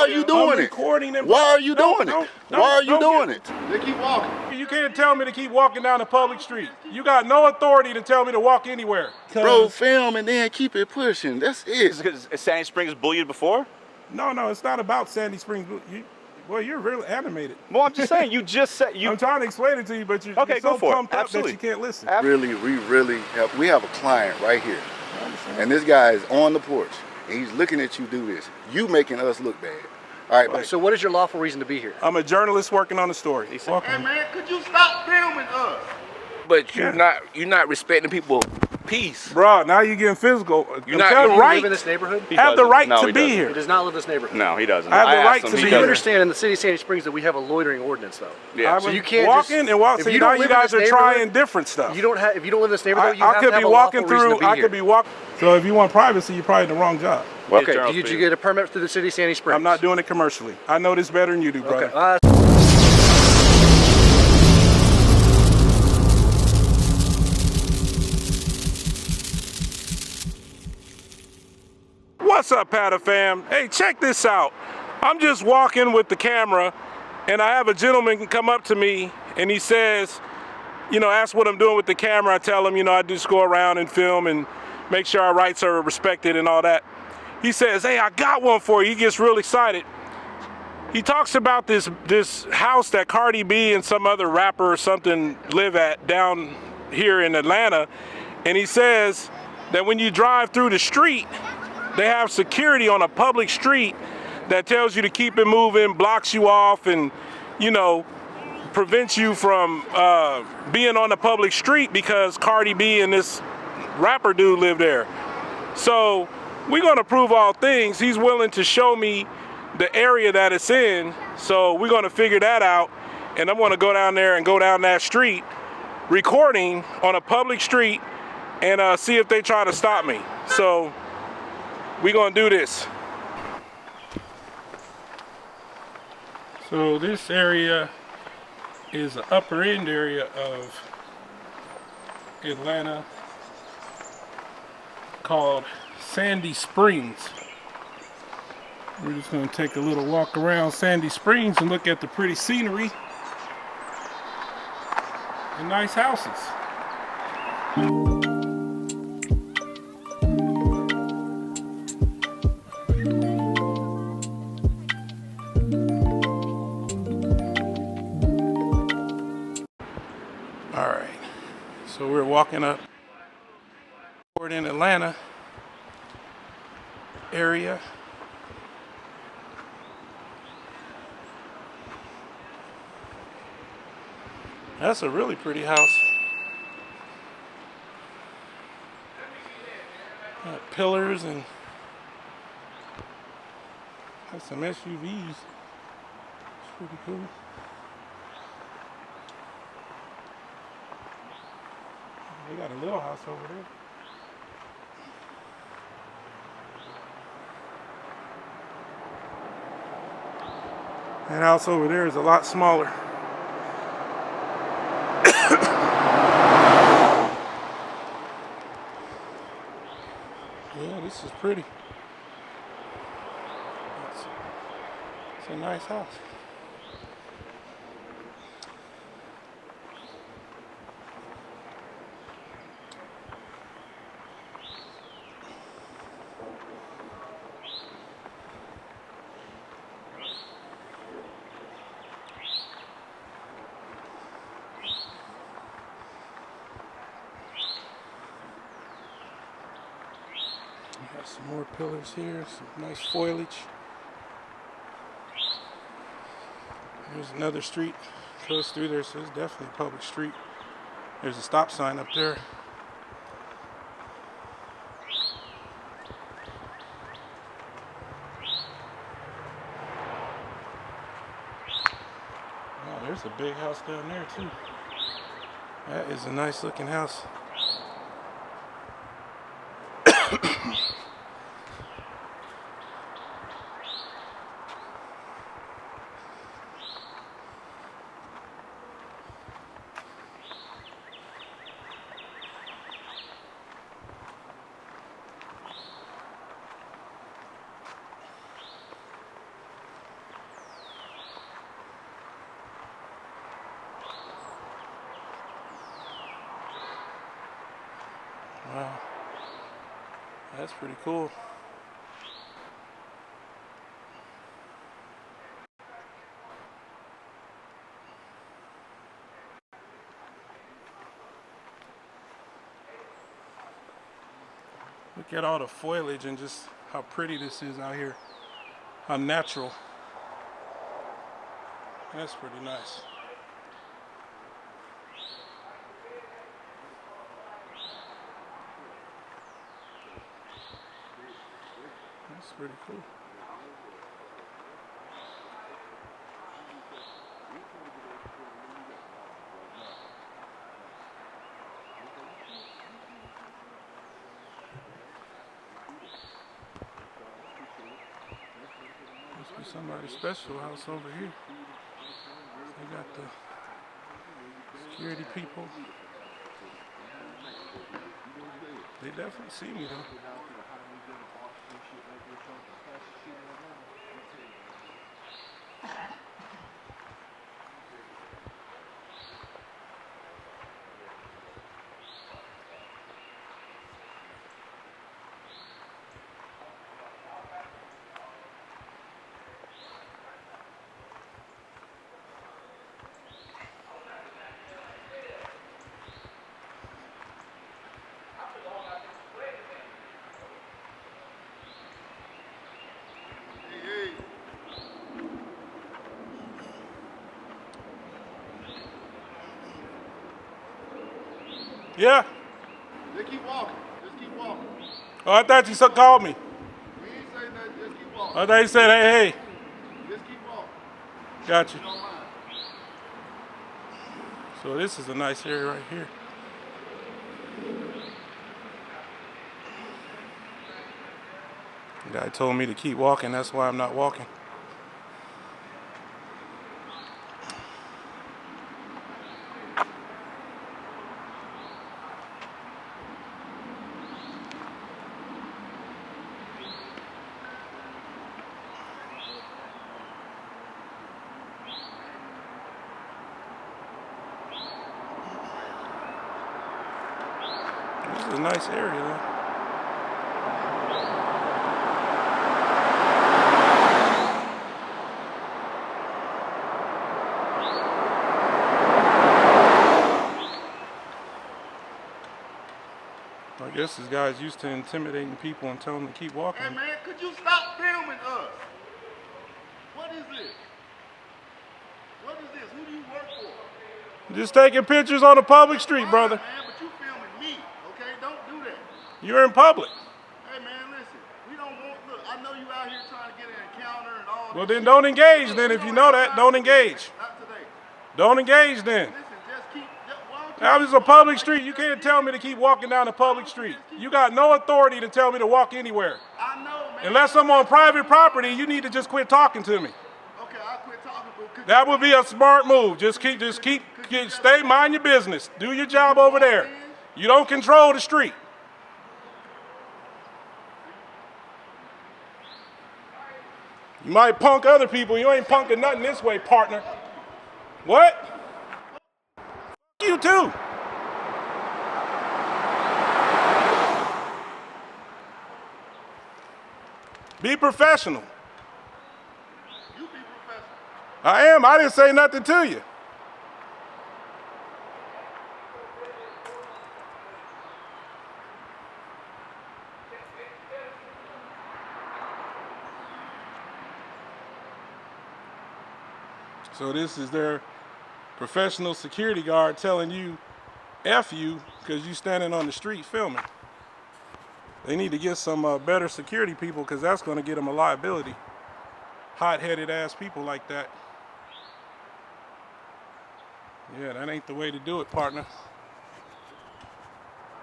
are you doing it? Recording them. Why are you doing it? Why are you doing it? They keep walking. You can't tell me to keep walking down a public street. You got no authority to tell me to walk anywhere. Bro, film and then keep it pushing. That's it. Is Sandy Springs bullied before? No, it's not about Sandy Springs. Boy, you're really animated. Well, I'm just saying, you just said you. I'm trying to explain it to you, but you're Okay, so go for it. pumped up Absolutely. that you can't listen. We have a client right here. And this guy is on the porch. And he's looking at you do this. You making us look bad. All right, So what is your lawful reason to be here? I'm a journalist working on the story. Hey man, could you stop filming us? But you're not respecting people's peace. Bro, now you're getting physical. You live in this neighborhood? Have the right to be here. He does not live in this neighborhood. No, he doesn't. I have the right to be So here. you understand in the city of Sandy Springs that we have a loitering ordinance, though. Yeah. So you can't walk just in and walk. if So you now don't you live in guys this are trying neighborhood, different stuff. You don't have. If you don't live in this neighborhood, you have to have a lawful reason to be here. I could be walking. So if you want privacy, you're probably in the wrong job. Okay. Did you get a permit through the city of Sandy Springs? I'm not doing it commercially. I know this better than you do, brother. Okay. What's up, Pata fam? Hey, check this out. I'm just walking with the camera, and I have a gentleman come up to me, and he says, ask what I'm doing with the camera. I tell him, I just go around and film and make sure our rights are respected and all that. He says, hey, I got one for you. He gets real excited. He talks about this house that Cardi B and some other rapper or something live at down here in Atlanta, and he says that when you drive through the street, they have security on a public street that tells you to keep it moving, blocks you off, and, prevents you from being on the public street because Cardi B and this rapper dude live there. So we're gonna prove all things. He's willing to show me the area that it's in. So we're gonna figure that out. And I'm gonna go down there and go down that street, recording on a public street, and see if they try to stop me. So we're gonna do this. So this area is the upper end area of Atlanta called Sandy Springs. We're just gonna take a little walk around Sandy Springs and look at the pretty scenery and nice houses. So we're walking up in Atlanta area. That's a really pretty house. Got pillars and got some SUVs. It's pretty cool. They got a little house over there. That house over there is a lot smaller. Yeah, this is pretty. It's a nice house. Got some more pillars here, some nice foliage. There's another street goes through there, so it's definitely a public street. There's a stop sign up there. Wow, there's a big house down there too. That is a nice looking house. That's pretty cool. Look at all the foliage and just how pretty this is out here. How natural. That's pretty nice. That's pretty cool. Must be somebody special house over here. They got the security people. They definitely see me though. Yeah. Just keep walking. Just keep walking. Oh, I thought you called me. We ain't say nothing. Just keep walking. I thought you said, hey, hey. Just keep walking. Got you. Don't mind. So this is a nice area right here. The guy told me to keep walking. That's why I'm not walking. This is a nice area though. I guess this guy's used to intimidating people and telling them to keep walking. Hey man, could you stop filming us? What is this? What is this? Who do you work for? Just taking pictures on a public street, brother. Man, but you filming me, okay? Don't do that. You're in public. Hey man, listen. We don't want, look, I know you out here trying to get an encounter and all Well, this then shit. don't engage then. If you know that, don't engage. Not today. Don't engage then. Listen, just keep, why don't you Now, this is a public street. You can't tell me to keep walking down a public street. You got no authority to tell me to walk anywhere. I know, man. Unless I'm on private property, you need to just quit talking to me. Okay, I'll quit talking, but could That would be a smart move. Stay, mind your business. Do your job over there. You don't control the street. You might punk other people. You ain't punking nothing this way, partner. What? You too. Be professional. you be professional? I am. I didn't say nothing to you. So this is their professional security guard telling you, F you, because you standing on the street filming. They need to get some better security people because that's going to get them a liability. Hot-headed ass people like that. Yeah, that ain't the way to do it, partner.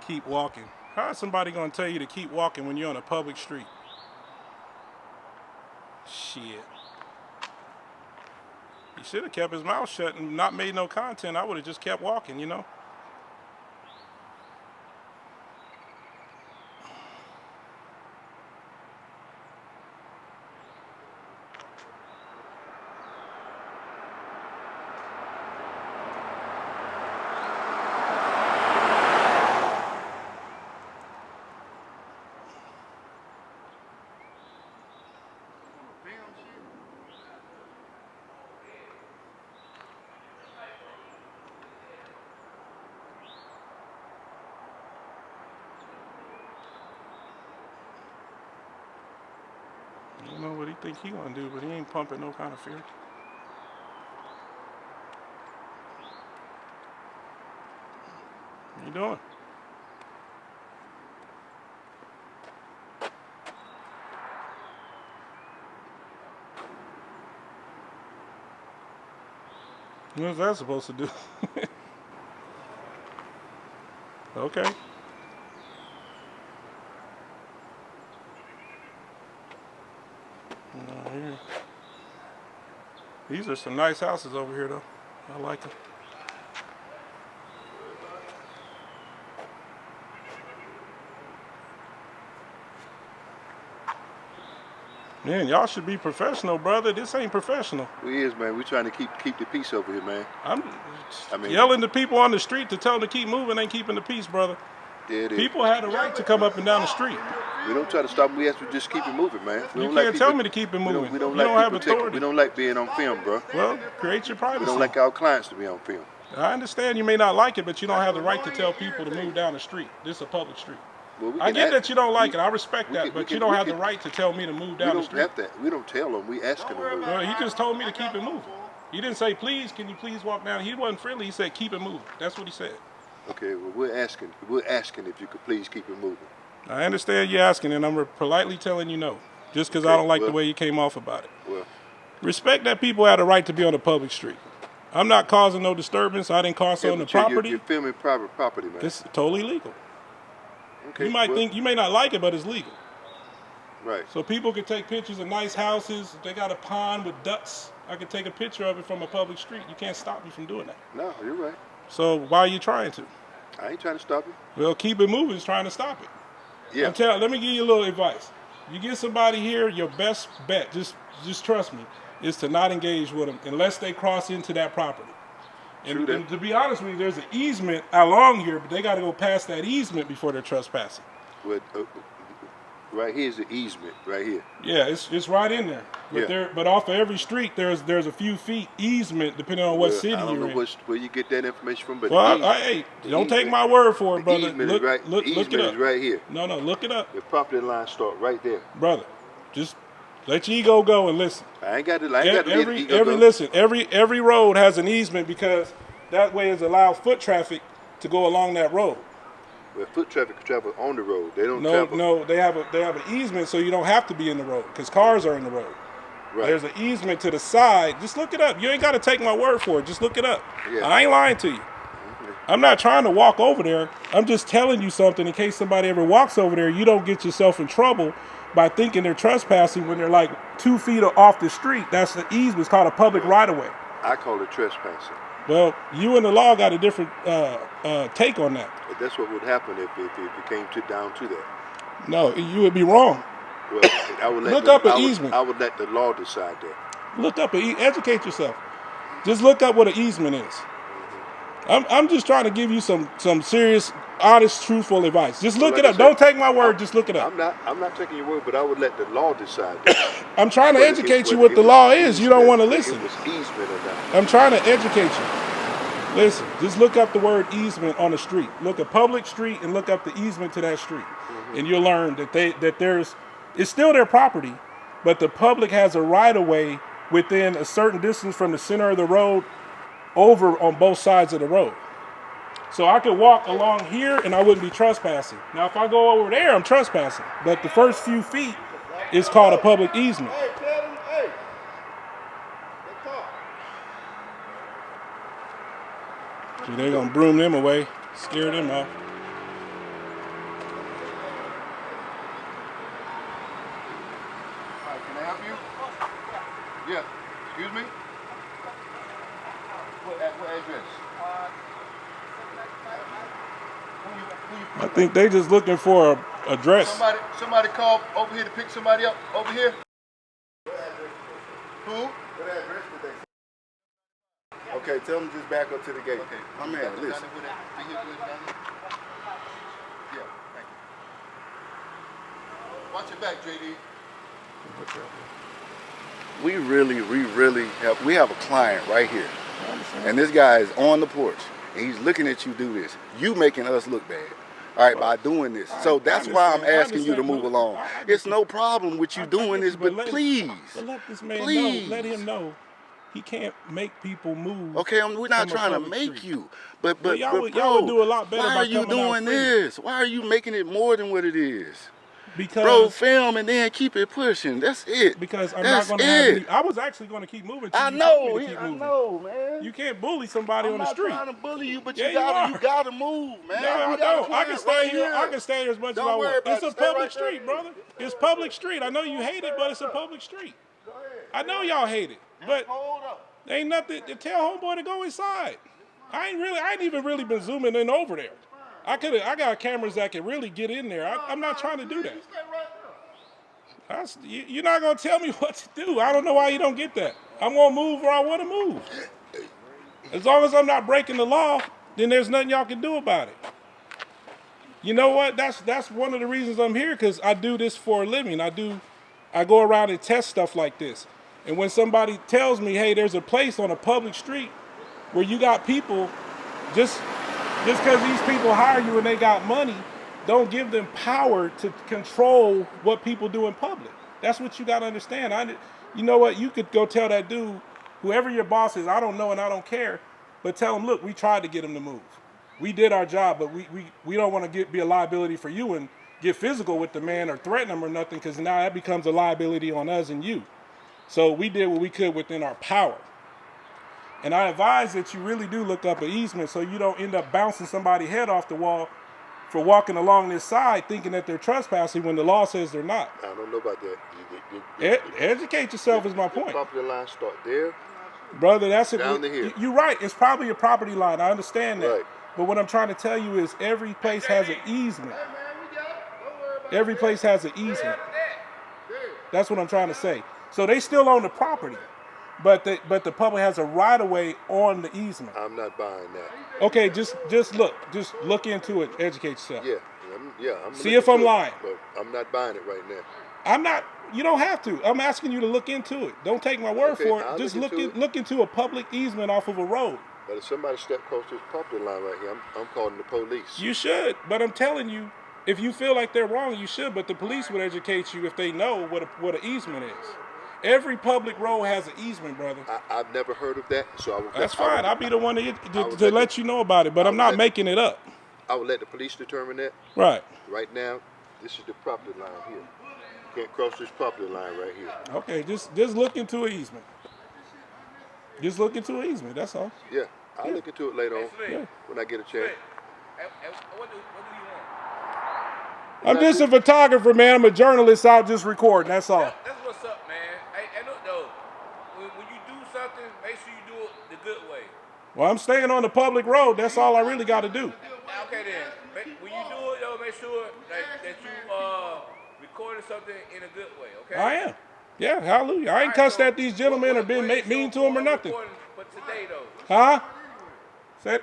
Keep walking. How is somebody going to tell you to keep walking when you're on a public street? Shit. He should have kept his mouth shut and not made no content. I would have just kept walking, you know? think he gonna do, but he ain't pumping no kind of fear. What you doing? What's that supposed to do? Okay. Here. These are some nice houses over here, though. I like them. Man, y'all should be professional, brother. This ain't professional. We is, man. We trying to keep the peace over here, man. I mean, yelling to people on the street to tell them to keep moving ain't keeping the peace, brother. Yeah, it is. People had a right to come up and down the street. We don't try to stop them. We have to just keep it moving, man. You can't tell me to keep it moving. We don't you like don't have people authority. we don't like being on film, bro. Well, create your privacy. We don't like our clients to be on film. I understand you may not like it, but you don't have the right to tell people to move down the street. This is a public street. Well, I get that you don't like it. I respect that, but you don't have the right to tell me to move down the street. We don't have that. We don't tell them. We ask them to move. Well, he just told me to keep it moving. He didn't say, please, can you please walk down? He wasn't friendly. He said, keep it moving. That's what he said. Okay, well, we're asking. We're asking if you could please keep it moving. I understand you asking, and I'm politely telling you no, just because I don't like the way you came off about it. Well, respect that people have the right to be on a public street. I'm not causing no disturbance. I didn't cause on the property. You're filming private property, man. It's totally legal. Okay, you might think, you may not like it, but it's legal. Right. So people can take pictures of nice houses. If they got a pond with ducks, I can take a picture of it from a public street. You can't stop me from doing that. No, you're right. So why are you trying to? I ain't trying to stop you. Well, keep it moving is trying to stop it. Yeah. Let me give you a little advice. You get somebody here, your best bet, just trust me, is to not engage with them unless they cross into that property. And to be honest with you, there's an easement along here, but they got to go past that easement before they're trespassing. Well, right here is the easement, right here. Yeah, it's right in there. But but off of every street, there's a few feet easement depending on what city you're in. I don't know where you get that information from, but hey, don't take my word for it, brother. Look it up. Is right here. No, look it up. The property line start right there, brother. Just let your ego go and listen. I ain't got to. Ego listen. Every road has an easement because that way is allow foot traffic to go along that road. Well, foot traffic can travel on the road. They don't. No, they have an easement, so you don't have to be in the road because cars are in the road. Right. There's an easement to the side. Just look it up. You ain't got to take my word for it. Just look it up. Yeah. I ain't lying to you. I'm not trying to walk over there. I'm just telling you something in case somebody ever walks over there. You don't get yourself in trouble by thinking they're trespassing when they're like 2 feet off the street. That's the easement. It's called a public right-of-way. I call it trespassing. Well, you and the law got a different take on that. But that's what would happen if it came down to that. No, you would be wrong. Well, I would look up an easement. I would let the law decide that. Look up educate yourself. Just look up what an easement is. I'm just trying to give you some serious, honest, truthful advice. Just look it up. Don't take my word. Just look it up. I'm not taking your word, but I would let the law decide that. I'm trying to educate you what the law is. You don't want to listen. It was easement or not. I'm trying to educate you. Listen, just look up the word easement on the street. Look at public street and look up the easement to that street, and you'll learn that it's still their property, but the public has a right of way within a certain distance from the center of the road over on both sides of the road. So I could walk along here and I wouldn't be trespassing. Now if I go over there, I'm trespassing. But the first few feet is called a public easement. See, they're gonna broom them away, scare them off. Can I help you? Yeah. Excuse me? What address? I think they just looking for a address. Somebody called over here to pick somebody up over here. Who? What address did they say? Okay, tell them just back up to the gate. Okay. My man, listen. Yeah, thank you. Watch your back, JD. We really have a client right here. And this guy is on the porch and he's looking at you do this. You making us look bad. All right, by doing this. So that's why I'm asking you to move along. It's no problem with you doing this, but please. But let this man please. know. Let him know. He can't make people move. Okay, we're not trying to make street. you, but y'all bro, would do a lot better why by are you coming out doing free. this? Why are you making it more than what it is? Because bro, film and then keep it pushing. That's it. Because I'm That's not going to have it. any. I was actually going to keep moving. I know, man. You can't bully somebody on the street. I'm not trying to bully you, but Yeah, you gotta move, man. No, I don't. I can stay here. I can stay here as much as I Don't worry want. about It's it. a Stay public right there. street, brother. It's public street. I know you hate it, but it's a public street. I know y'all hate it, but Hold up. ain't nothing to tell homeboy to go inside. I ain't even really been zooming in over there. I got cameras that can really get in there. I'm not trying to do that. You're not gonna tell me what to do. I don't know why you don't get that. I'm gonna move where I want to move. As long as I'm not breaking the law, then there's nothing y'all can do about it. You know what? That's one of the reasons I'm here, because I do this for a living. I go around and test stuff like this. And when somebody tells me, hey, there's a place on a public street where you got people, just because these people hire you and they got money, don't give them power to control what people do in public. That's what you got to understand. You know what? You could go tell that dude, whoever your boss is, I don't know and I don't care, but tell him, look, we tried to get him to move. We did our job, but we don't want to be a liability for you and get physical with the man or threaten him or nothing, because now that becomes a liability on us and you. So we did what we could within our power. And I advise that you really do look up an easement so you don't end up bouncing somebody's head off the wall for walking along this side thinking that they're trespassing when the law says they're not. I don't know about that. Educate yourself is my point. The property line start there. Brother, that's it. Down to here. You're right. It's probably a property line. I understand that. Right. But what I'm trying to tell you is every place has an easement. Every place has an easement. That's what I'm trying to say. So they still own the property, but the public has a right of way on the easement. I'm not buying that. Okay, just look into it. Educate yourself. I'm See if I'm into it, lying. But I'm not buying it right now. I'm not. You don't have to. I'm asking you to look into it. Don't take my word Okay, for it. I'll Just look into it. look into a public easement off of a road. But if somebody step close to this property line right here, I'm calling the police. You should, but I'm telling you, if you feel like they're wrong, you should. But the police would educate you if they know what an easement is. Every public road has an easement, brother. I've never heard of that, so I will. That's fine. I'll be the one to let you know about it, but I'm not making it up. I will let the police determine that. Right. Right now, this is the property line here. You can't cross this property line right here. Okay, just look into an easement. Just look into an easement. That's all. Yeah, I'll look into it later on when I get a chance. What do you want? I'm just a photographer, man. I'm a journalist out just recording. That's all. That's what's up, man. Hey, look though, when you do something, make sure you do it the good way. Well, I'm staying on the public road. That's all I really got to do. Okay then. When you do it though, make sure that you recorded something in a good way. Okay. I am. Yeah, hallelujah. I ain't cussed at these gentlemen or been mean to them or nothing. For today though. Huh? Said,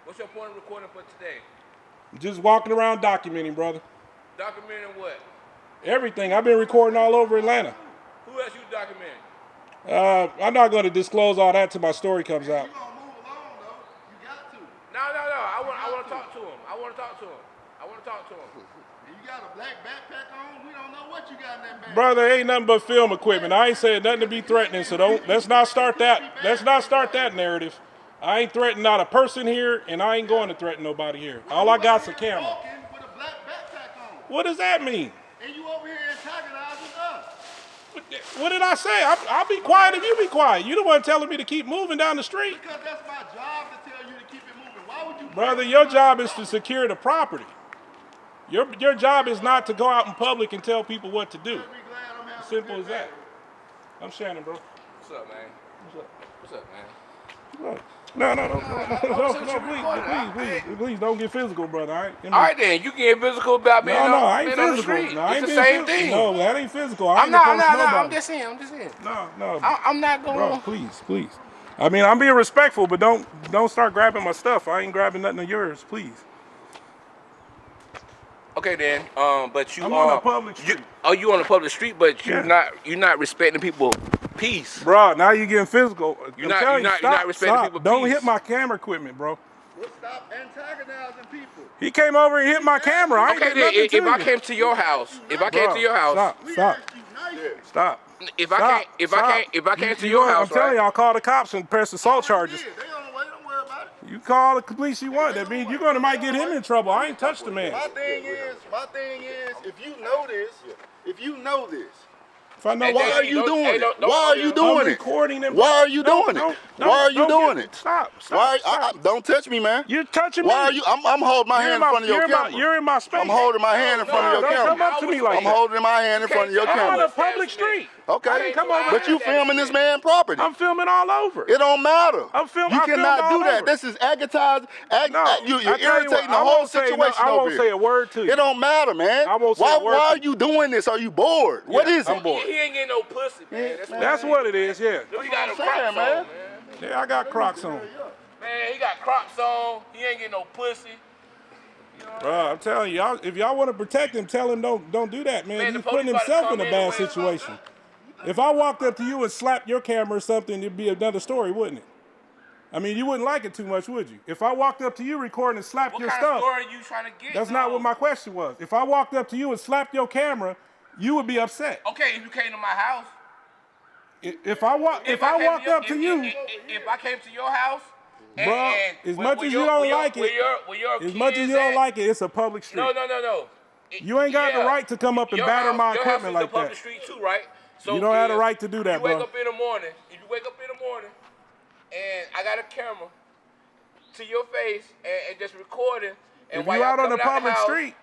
What's your point of recording for today? just walking around documenting, brother. Documenting what? Everything. I've been recording all over Atlanta. Who else you documenting? I'm not going to disclose all that till my story comes out. No. I want to talk to him. I want to talk to him. You got a black backpack on? We don't know what you got in that bag. Brother, ain't nothing but film equipment. I ain't saying nothing to be threatening, so let's not start that. Let's not start that narrative. I ain't threatening not a person here, and I ain't going to threaten nobody here. All I got's a camera. With a black backpack on. What does that mean? And you over here antagonizing us. What did I say? I'll be quiet if you be quiet. You the one telling me to keep moving down the street. Because that's my job to tell you to keep it moving. Why would you? Brother, your job is to secure the property. Your job is not to go out in public and tell people what to do. Simple as that. I'm Shannon, bro. What's up, man? What's up, man? What? No, please don't get physical, brother. All right, then. You get physical about being I ain't on the physical. street. No, I ain't It's the being same physical. thing. No, that ain't physical. I'm just saying. No. I'm not going. Bro, please. I mean, I'm being respectful, but don't start grabbing my stuff. I ain't grabbing nothing of yours, please. Okay, then. But you I'm are on a public street. You on a public street, but you're Yeah. not respecting people's peace. Bro, now you're getting physical. You're not respecting people's Don't peace. hit my camera equipment, bro. Well, stop antagonizing people. He came over and hit my camera. I ain't Okay, did then nothing to if I you. came to your house, if I came to your house, Stop. We Stop. asked you nicely. Stop. if Stop. I came to your house, I'm telling right? you, I'll call the cops and press assault charges. They on the way. Don't worry about it. You call the police you want. That means you're gonna might get him in trouble. I ain't touched the man. My thing is, if you know this, If I know why are you doing it? Why are you I'm doing it? recording him. Why are you doing it? Why are you doing it? Stop. Why? Stop. Don't touch me, man. You're touching me. Why are you? I'm holding my hand in front of your camera. You're in my space. I'm holding my hand in front of your Don't come camera. up to me like I'm that. holding my hand in front of your I'm on camera. a public street. I Okay, didn't come over but here. you filming this man property. I'm filming all over. It don't matter. I'm filming. You I filmed cannot all do that. over. This is advertising. No, You're I tell you irritating what, the whole situation I over won't here. say a word to you. It don't matter, man. I won't say a word Why to are you doing this? Are you bored? What is I'm it? bored. He ain't getting no pussy, man. That's what it is. Yeah. He got a saying, Crocs on, man. man. Yeah, I got Crocs on. Man, he got Crocs on. He ain't getting no pussy. Bro, I'm telling you, if y'all want to protect him, tell him don't do that, man. Man, the He's putting police about to himself in come a in bad and wait. situation. If I walked up to you and slapped your camera or something, it'd be another story, wouldn't it? I mean, you wouldn't like it too much, would you? If I walked up to you recording and slapped What your kind stuff, of story are you trying to get? that's not what my question was. If I walked up to you and slapped your camera, you would be upset. Okay, if you came to my house. If I walked up to you, If I came to your house. bro, as much as you don't like it, as much as you don't like it, it's a public street. No. You ain't got the right to come up and batter my equipment like Your house is a public that. street too, right? So You don't have the right to do that, you wake bro. up in the morning. If you wake up in the morning, and I got a camera to your face and just recording, and If while you y'all out on the coming public the house, street,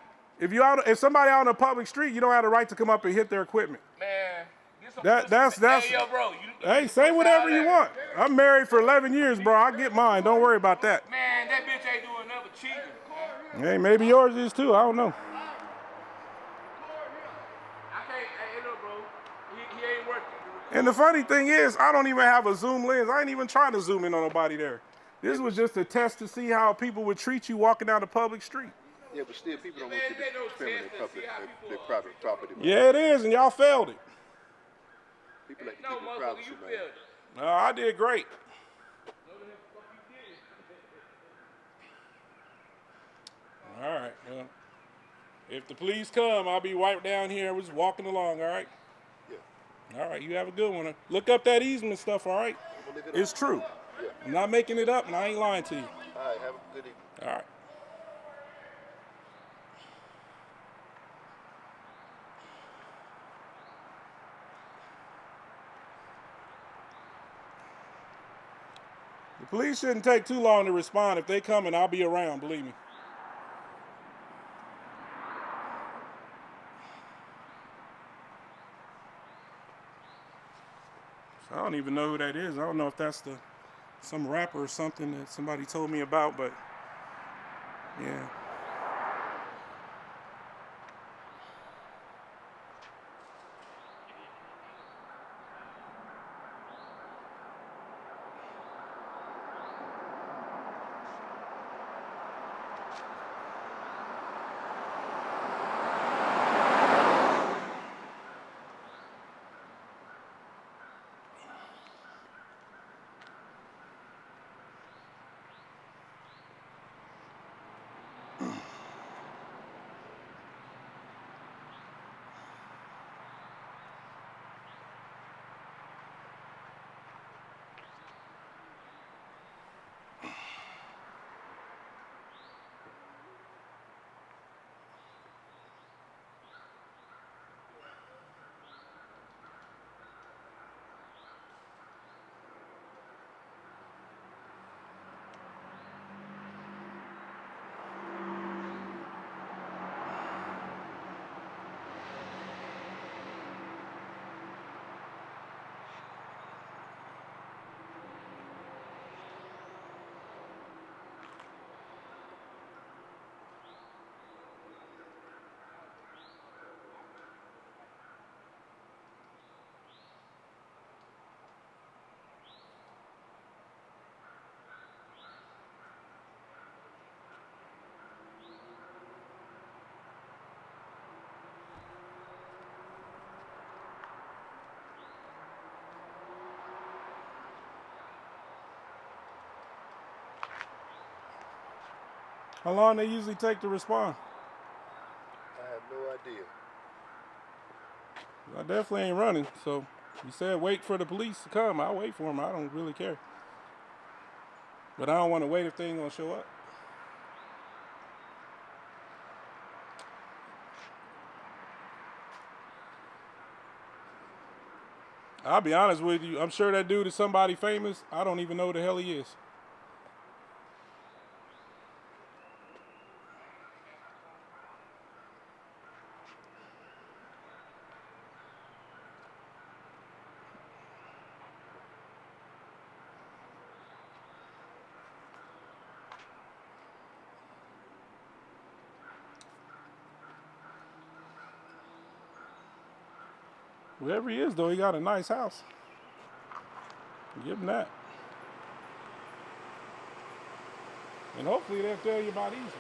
if somebody out on the public street, you don't have the right to come up and hit their equipment. man, get some That's pussy. Hey, yo, bro. Hey, say whatever you want. I'm married for 11 years, bro. I get mine. Don't worry about that. Man, that bitch ain't doing nothing but cheating. Hey, maybe yours is too. I don't know. Hey, look, bro. He ain't working. And the funny thing is, I don't even have a zoom lens. I ain't even trying to zoom in on nobody there. This was just a test to see how people would treat you walking down the public street. Yeah, but still, people don't want you to film their private property. Man. Yeah, it is, and y'all failed it. People like to No, keep their motherfucker, privacy, you man. failed it. No, I did great. All right, well, if the police come, I'll be right down here. I was walking along, all right? Yeah. All right, you have a good one. Look up that easement stuff, all right? It's true. Yeah. I'm not making it up, and I ain't lying to you. All right, have a good evening. All right. The police shouldn't take too long to respond. If they come, and I'll be around, believe me. I don't even know who that is. I don't know if that's some rapper or something that somebody told me about, but yeah. How long they usually take to respond? I have no idea. I definitely ain't running, so you said wait for the police to come. I'll wait for them. I don't really care. But I don't want to wait if they ain't gonna show up. I'll be honest with you. I'm sure that dude is somebody famous. I don't even know who the hell he is. Wherever he is, though, he got a nice house. Give him that. And hopefully they'll tell you about easements.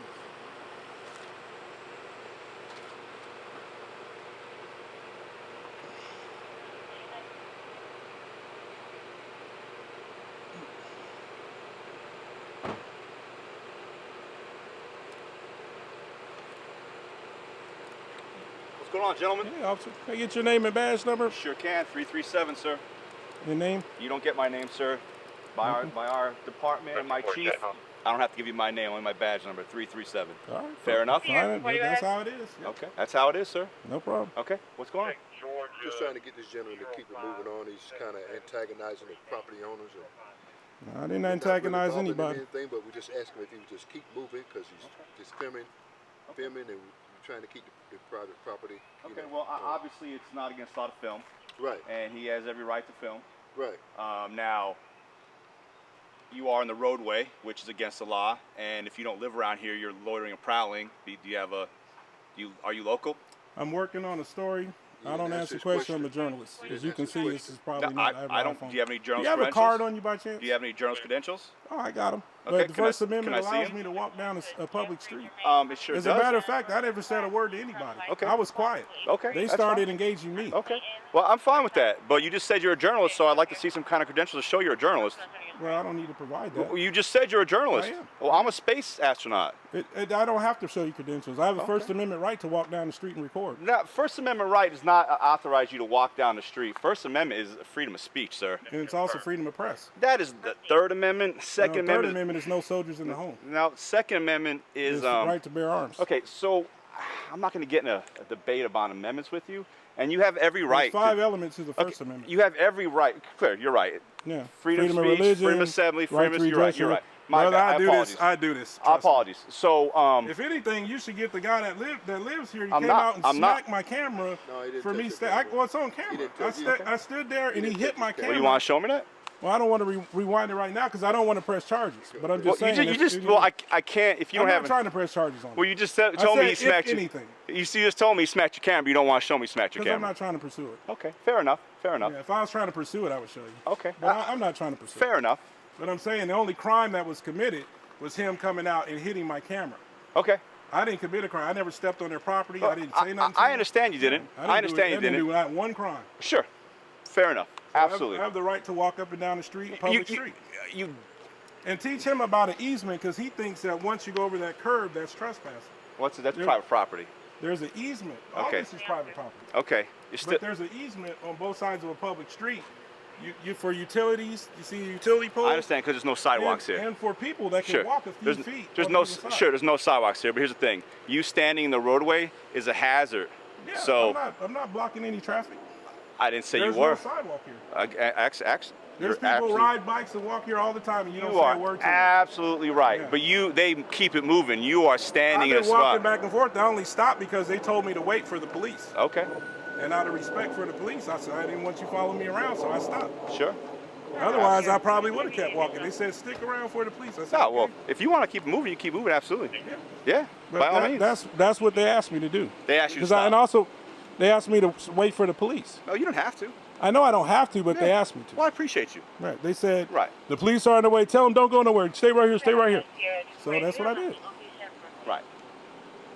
What's going on, gentlemen? Hey, officer. Can I get your name and badge number? Sure can. 337, sir. Your name? You don't get my name, sir. By our department and my chief, I don't have to give you my name, only my badge number, 337. All right. Fair enough? Fine. That's how it is. Yep. Okay, that's how it is, sir. No problem. Okay, what's going on? Just trying to get this gentleman to keep it moving on. He's kind of antagonizing the property owners. And I didn't antagonize not really bothering anybody. him anything, but we just asked him if he would just keep moving because he's just filming, and we're trying to keep the private property. Okay, well, obviously it's not against law to film. Right. And he has every right to film. Right. Now, you are in the roadway, which is against the law, and if you don't live around here, you're loitering and prowling. Are you local? I'm working on a story. You I don't didn't answer answer his questions. I'm a question. journalist. You As didn't you can answer see, his this is question. probably No, not I don't. iPhone. Do you have any Do journalist you have a credentials? card on you by chance? Do you have any journalist credentials? Oh, I got them. Okay, But the can I- First Amendment can I see allows him? me to walk down a public street. It sure As does. a matter of fact, I never said a word to anybody. Okay. I was quiet. Okay, They that's started fine. engaging me. Okay. Well, I'm fine with that. But you just said you're a journalist, so I'd like to see some kind of credentials to show you're a journalist. Well, I don't need to provide that. Well, you just said you're a journalist. I am. Well, I'm a space astronaut. I don't have to show you credentials. I have a First Amendment right to walk down the street and record. Now, First Amendment right does not authorize you to walk down the street. First Amendment is freedom of speech, sir. And it's also freedom of press. That is the Third Amendment. Second Third Amendment. Amendment is no soldiers in the home. Now, Second Amendment is It's the right to bear arms. Okay, so I'm not going to get in a debate about amendments with you, and you have every right. There's five elements to the First Amendment. You have every right. Clear, you're right. Yeah. Freedom of speech, religion, freedom of assembly, right freedom to of. You're right. redress You're your- right. My Brother, bad. I do this. I do this. Trust me. Apologies. So, If anything, you should get the guy that lives here. He I'm came not- out and I'm not- smacked my camera No, he didn't for me. touch your camera. Well, it's on camera. didn't touch your camera. I stood there and he didn't hit touch my your camera. well, you want to show me that? Well, I don't want to rewind it right now because I don't want to press charges. But I'm just Well, saying. I can't. If you I'm don't not have. trying to press charges on Well, you. you just told me he said smacked if you. anything. You just told me he smacked your camera. But you don't want to show me smacked your Because I'm camera. not trying to pursue it. Okay, fair enough. Fair enough. Yeah, if I was trying to pursue it, I would show you. Okay. But I'm not trying to pursue it. Fair enough. But I'm saying the only crime that was committed was him coming out and hitting my camera. Okay. I didn't commit a crime. I never stepped on their property. I didn't say nothing. to I them. understand you didn't. I understand you I didn't do didn't. that one crime. Sure. Fair enough. Absolutely. I have the right to walk up and down the street, public street, you and teach him about an easement because he thinks that once you go over that curb, that's trespassing. that's private property. There's an easement. All Okay. this is private property. Okay. You're still. But there's an easement on both sides of a public street. You for utilities. You see a utility pole. I understand because there's no sidewalks here. And for people that can Sure. walk a few feet. There's on no either side. there's no sidewalks here. But here's the thing: you standing in the roadway is a hazard. Yeah, So I'm not blocking any traffic. I didn't say There's you were. no sidewalk here. You're There's people absolutely- ride bikes and walk here all the time, and you don't You say are a word to them. absolutely right. Yeah. But they keep it moving. You are standing I've in a been walking spot. back and forth. I only stopped because they told me to wait for the police. Okay. And out of respect for the police, I said I didn't want you following me around, so I stopped. Sure. Otherwise, I probably would have kept walking. They said stick around for the police. I said, No, okay. well, if you want to keep it moving, you keep moving. Absolutely. Yeah. But by all means. that's what they asked me to do. They asked you to Because stop. and also, they asked me to wait for the police. No, you don't have to. I know I don't have to, but they Yeah. asked me to. Well, I appreciate you. Right? They said, Right. the police are on the way. Tell them don't go nowhere. Stay right here. Stay right here. So that's what I did. Right.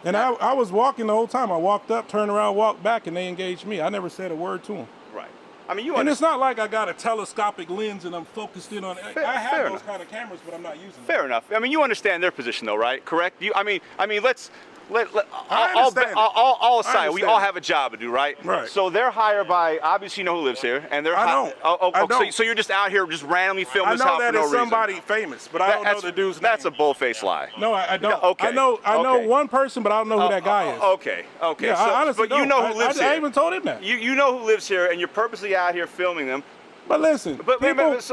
And I was walking the whole time. I walked up, turned around, walked back, and they engaged me. I never said a word to them. Right. I mean, and it's not like I got a telescopic lens and I'm focused in on it. I have fair those enough. kind of cameras, but I'm not using them. Fair enough. I mean, you understand their position, though, right? Correct? I mean, let's. I understand it. All aside, we understand all it. have a job to do, right? Right. So they're hired by, obviously you know who lives here, and they're I don't. I don't. So you're just out here just randomly filming I this know house that for no it's reason. somebody famous, but I don't know the dude's name. That's a bull-faced lie. No, I don't. Okay. I know Okay. one person, but I don't know who that guy is. Okay. Yeah, So, I honestly but you don't. know who lives here. I even told him that. You know who lives here, and you're purposely out here filming them. But listen, But-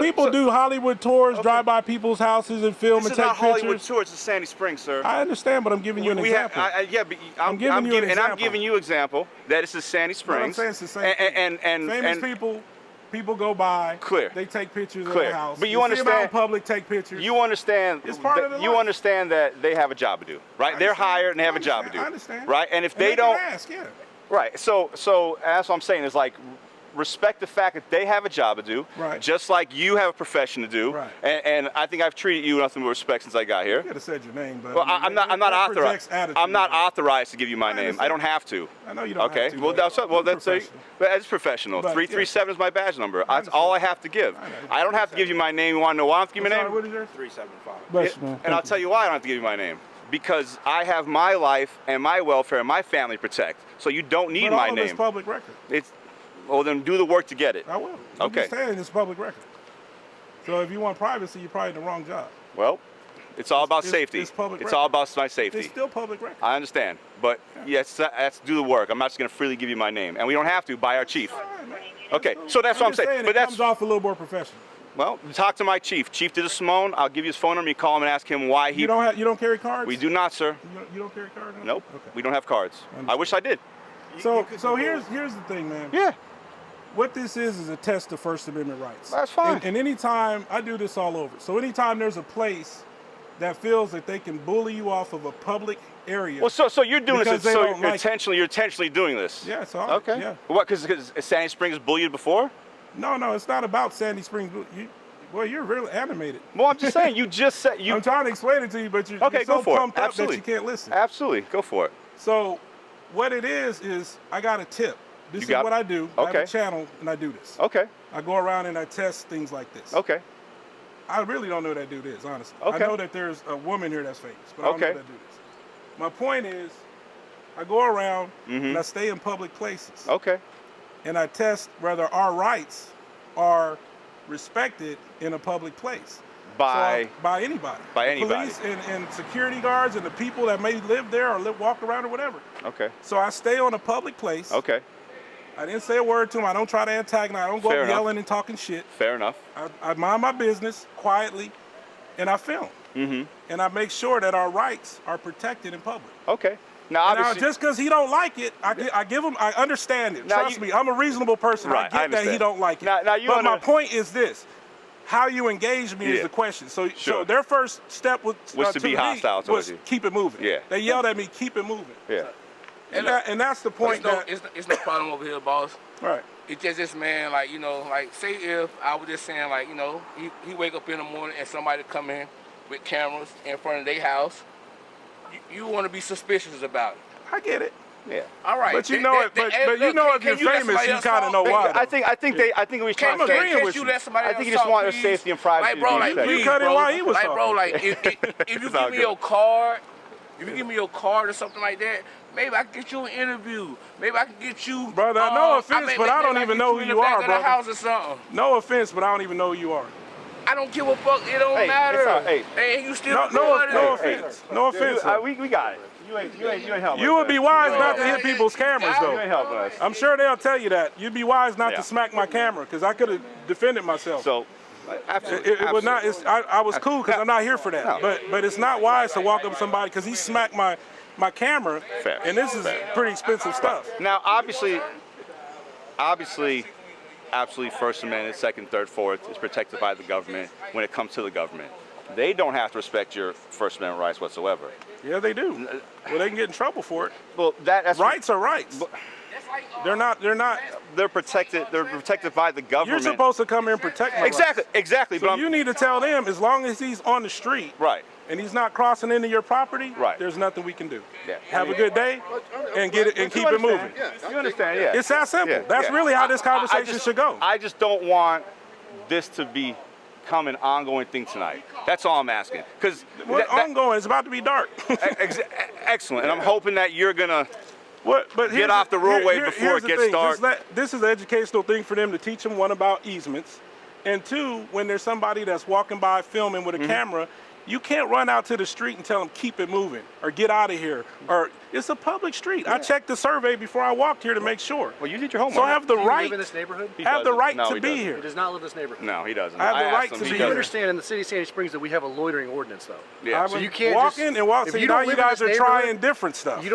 people do Hollywood tours, drive by people's houses and film This and is take not Hollywood pictures. tour. It's a Sandy Springs, sir. I understand, but I'm giving you an example. I'm giving you an example. I'm giving you an example that this is Sandy What I'm Springs. saying is the same thing. And famous people go by. Clear. They take pictures of Clear. the house. But you see understand- them out in public, take pictures. You understand? It's part of the You life. understand that they have a job to do, right? They're hired and they have a job to do. I understand. Right? And if And they can don't, ask, yeah. right? So that's what I'm saying is like. Respect the fact that they have a job to do, Right. just like you have a profession to do, Right. and I think I've treated you with nothing but respect since I got here. You could have said your name, but Well, I mean, I'm not that projects authorized. attitude, I'm not right? authorized to give you my name. I understand. don't have to. I know you don't Okay. have to. Well, but that's professional. but it's professional. But, 337 is my badge number. That's all I have to give. I know. I don't have to give you my name. You want to know why I don't have to give you my Sorry, name? what is yours? 375. Bless you, man. And I'll tell you why I don't have to give you my name. Because I have my life and my welfare and my family to protect. So you don't need But my all of it's name. public record. Well, then do the work to get it. I will. I'm Okay. just saying it's public record. So if you want privacy, you're probably in the wrong job. Well, it's all about It's- safety. it's public It's record. all about my safety. It's still public record. I understand. But yes, that's do the work. I'm not just going to freely give you my name. And we don't have to by our chief. All right, man. Okay, so that's what I'm just saying. But it that's comes off a little more professional. well, talk to my chief. Chief did a Simone. I'll give you his phone number. You call him and ask him why he. You don't carry cards? We do not, sir. You don't carry cards? Nope. Okay. We don't have cards. I wish I did. So here's the thing, man. Yeah. What this is a test of First Amendment rights. That's fine. And anytime, I do this all over. So anytime there's a place that feels that they can bully you off of a public area. Well, so you're doing because this. they So don't like it. you're intentionally doing this. Yeah, it's all. Okay. Yeah. What? Because Sandy Springs bullied you before? No, it's not about Sandy Springs. You're really animated. Well, I'm just saying. You just said you. I'm trying to explain it to you, but you're Okay, so go for it. pumped up that Absolutely. you can't listen. Absolutely. Go for it. So what it is I got a tip. This is what I do. I have Okay. a channel and I do this. Okay. I go around and I test things like this. Okay. I really don't know who that dude is, honestly. Okay. I know that there's a woman here that's famous, but I don't know Okay. who that dude is. My point is, I go around Mm-hmm. and I stay in public places. Okay. And I test whether our rights are respected in a public place. By By anybody. By The anybody. Police and security guards and the people that may live there or walk around or whatever. okay. So I stay on a public place. Okay. I didn't say a word to him. I don't try to antagonize. I don't go Fair up enough. yelling and talking shit. Fair enough. I mind my business quietly, and I film. Mm-hmm. And I make sure that our rights are protected in public. Okay. Now, Now, obviously, just because he don't like it, I give him. I understand it. Now Trust you- me, I'm a reasonable person. Right, I I get that he understand. don't like it. Now you but my under- point is this: how you engage me Yeah. is the question. So Sure. their first step was to be me hostile towards was you. keep it moving. Yeah. They yelled at me, keep it moving. yeah. And that's the point. It's no problem over here, boss. Right. It's just this man, like, like, say if I was just saying, like, he wake up in the morning and somebody come in with cameras in front of their house, you want to be suspicious about it. I get it. Yeah. All right. But you know it. But you know if you're famous, you kind of know why. I think we Can't, I'm agreeing can't with you you. let somebody I else think you just talk, want their please? safety and privacy Like, bro, to be like, respected. please, You cut in bro. while he was like, bro, talking. like, if you It's all give me good. your card, if you give me your card or something like that, maybe I can get you an interview. Maybe I can get you. Brother, no offense, but I don't even know who you are, In the brother. house or something. No offense, but I don't even know who you are. I don't give a fuck. It don't Hey, matter. it's all right. Hey, you still No doing it. offense. No offense. sir. We got it. You ain't helping You us, would be man. wise not to hit people's cameras, You ain't though. helping us. I'm sure they'll tell you that. You'd be wise not Yeah. to smack my camera, because I could have defended myself. So, absolutely. It was not. I was cool because I'm not here for that. No. But it's not wise to walk up to somebody because he smacked my camera, Fair. and this is pretty expensive stuff. Now, obviously, absolutely, First Amendment, Second, Third, Fourth is protected by the government when it comes to the government. They don't have to respect your First Amendment rights whatsoever. Yeah, they do. Well, they can get in trouble for it. Well, that's Rights are rights. They're not. They're protected. They're protected by the You're government. supposed to come here and protect my rights. Exactly. So you need to tell them, as long as he's on the street, Right. and he's not crossing into your property, Right. there's nothing we can do. Yeah. Have a good day and get it and keep it moving. You understand? Yeah. It's that simple. Yeah, That's yeah. really how this conversation should go. I just don't want this to become an ongoing thing tonight. That's all I'm asking. Because ongoing, it's about to be dark. Excellent, and I'm hoping that you're gonna But get off the roadway before it gets dark. This is an educational thing for them to teach them, one, about easements, and two, when there's somebody that's walking by filming with a camera, you can't run out to the street and tell them keep it moving or get out of here. Or it's a public street. I checked the survey before I walked here to make sure. Well, you did your homework. So I have the Do you right. live in this neighborhood? Have the right No, to he be doesn't. here. He does not live in this neighborhood. No, he doesn't. I have the right asked him, to he be So you here. doesn't. understand in the city of Sandy Springs that we have a loitering ordinance, though. Yeah. I So was you can't walking just, and walking. if So you now don't you live in guys this are trying neighborhood, different stuff. if you